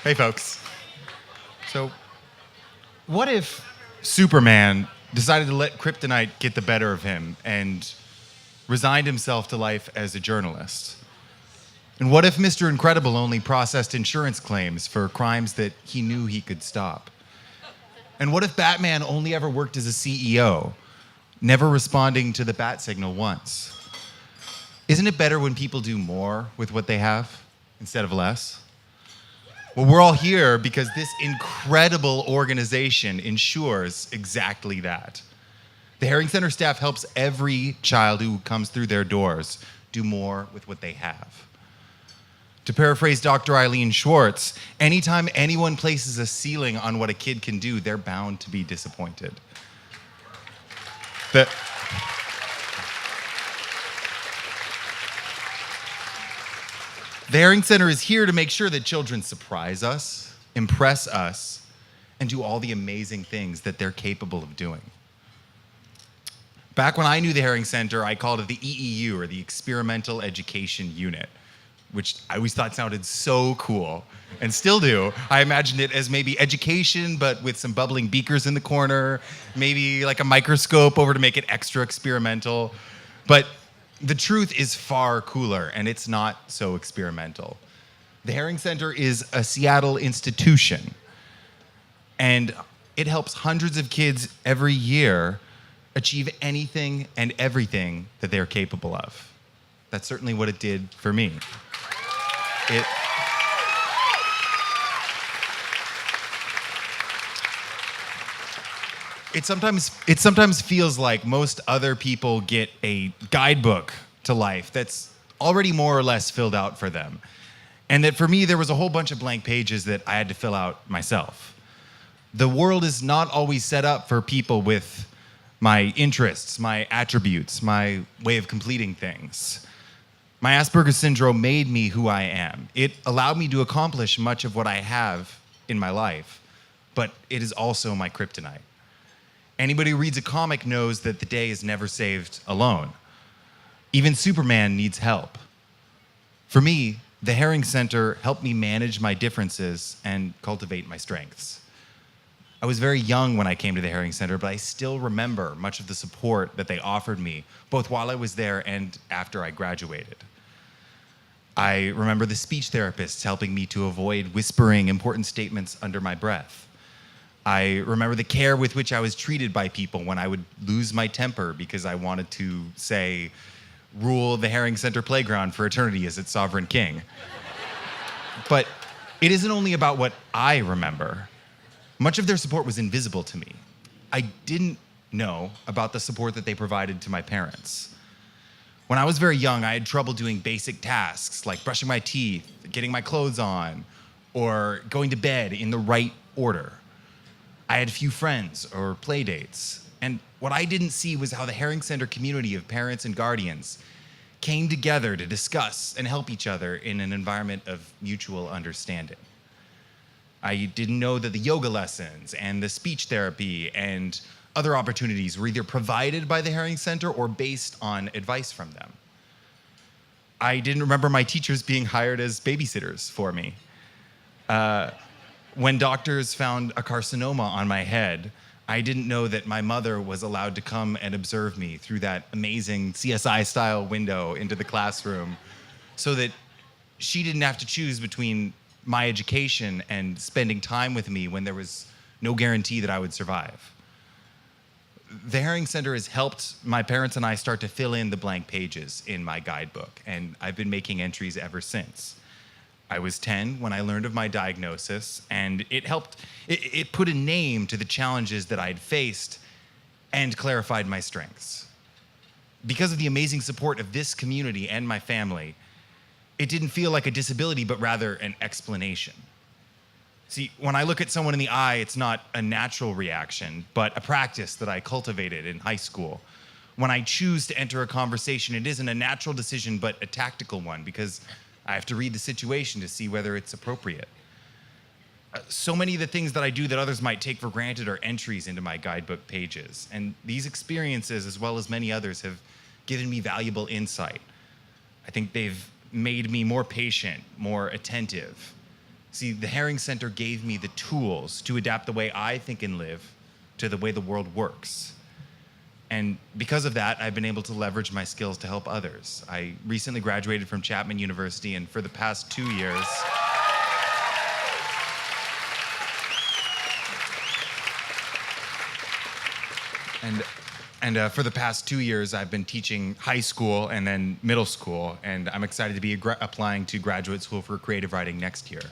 Hey, folks. So, what if Superman decided to let kryptonite get the better of him and resigned himself to life as a journalist? And what if Mr. Incredible only processed insurance claims for crimes that he knew he could stop? And what if Batman only ever worked as a CEO, never responding to the bat signal once? Isn't it better when people do more with what they have instead of less? Well, we're all here because this incredible organization ensures exactly that. The Haring Center staff helps every child who comes through their doors do more with what they have. To paraphrase Dr. Eileen Schwartz, anytime anyone places a ceiling on what a kid can do, they're bound to be disappointed. The Haring Center is here to make sure that children surprise us, impress us, and do all the amazing things that they're capable of doing. Back when I knew the Haring Center, I called it the EEU, or the Experimental Education Unit, which I always thought sounded so cool, and still do. I imagined it as maybe education, but with some bubbling beakers in the corner, maybe like a microscope over to make it extra experimental. But the truth is far cooler, and it's not so experimental. The Haring Center is a Seattle institution, and it helps hundreds of kids every year achieve anything and everything that they're capable of. That's certainly what it did for me. It sometimes feels like most other people get a guidebook to life that's already more or less filled out for them. And that for me, there was a whole bunch of blank pages that I had to fill out myself. The world is not always set up for people with my interests, my attributes, my way of completing things. My Asperger's syndrome made me who I am. It allowed me to accomplish much of what I have in my life, but it is also my kryptonite. Anybody who reads a comic knows that the day is never saved alone. Even Superman needs help. For me, the Haring Center helped me manage my differences and cultivate my strengths. I was very young when I came to the Haring Center, but I still remember much of the support that they offered me, both while I was there and after I graduated. I remember the speech therapists helping me to avoid whispering important statements under my breath. I remember the care with which I was treated by people when I would lose my temper because I wanted to, say, rule the Haring Center playground for eternity as its sovereign king. But it isn't only about what I remember. Much of their support was invisible to me. I didn't know about the support that they provided to my parents. When I was very young, I had trouble doing basic tasks like brushing my teeth, getting my clothes on, or going to bed in the right order. I had few friends or play dates, and what I didn't see was how the Haring Center community of parents and guardians came together to discuss and help each other in an environment of mutual understanding. I didn't know that the yoga lessons and the speech therapy and other opportunities were either provided by the Haring Center or based on advice from them. I didn't remember my teachers being hired as babysitters for me. When doctors found a carcinoma on my head, I didn't know that my mother was allowed to come and observe me through that amazing CSI-style window into the classroom so that she didn't have to choose between my education and spending time with me when there was no guarantee that I would survive. The Haring Center has helped my parents and I start to fill in the blank pages in my guidebook, and I've been making entries ever since. I was 10 when I learned of my diagnosis, and it put a name to the challenges that I'd faced and clarified my strengths. Because of the amazing support of this community and my family, it didn't feel like a disability, but rather an explanation. See, when I look at someone in the eye, it's not a natural reaction, but a practice that I cultivated in high school. When I choose to enter a conversation, it isn't a natural decision, but a tactical one, because I have to read the situation to see whether it's appropriate. So many of the things that I do that others might take for granted are entries into my guidebook pages. And these experiences, as well as many others, have given me valuable insight. I think they've made me more patient, more attentive, See, the Haring Center gave me the tools to adapt the way I think and live to the way the world works. And because of that, I've been able to leverage my skills to help others. I recently graduated from Chapman University, and for the past 2 years, for the past 2 years, I've been teaching high school and then middle school, and I'm excited to be applying to graduate school for creative writing next year.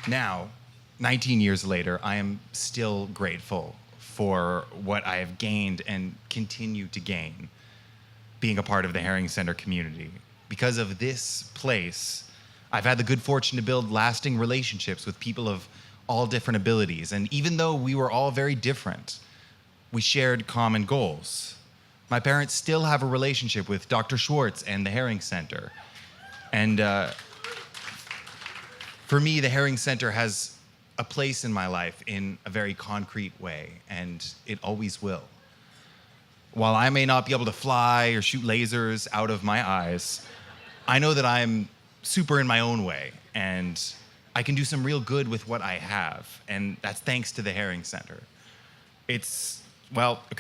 Now, 19 years later, I am still grateful for what I have gained and continue to gain being a part of the Haring Center community. Because of this place, I've had the good fortune to build lasting relationships with people of all different abilities. And even though we were all very different, we shared common goals. My parents still have a relationship with Dr. Schwartz and the Haring Center. And for me, the Haring Center has a place in my life in a very concrete way, and it always will. While I may not be able to fly or shoot lasers out of my eyes, I know that I'm super in my own way, and I can do some real good with what I have, and that's thanks to the Haring Center.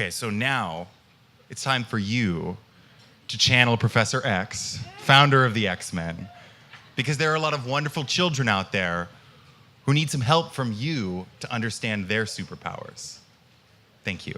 So now it's time for you to channel Professor X, founder of the X-Men, because there are a lot of wonderful children out there who need some help from you to understand their superpowers. Thank you.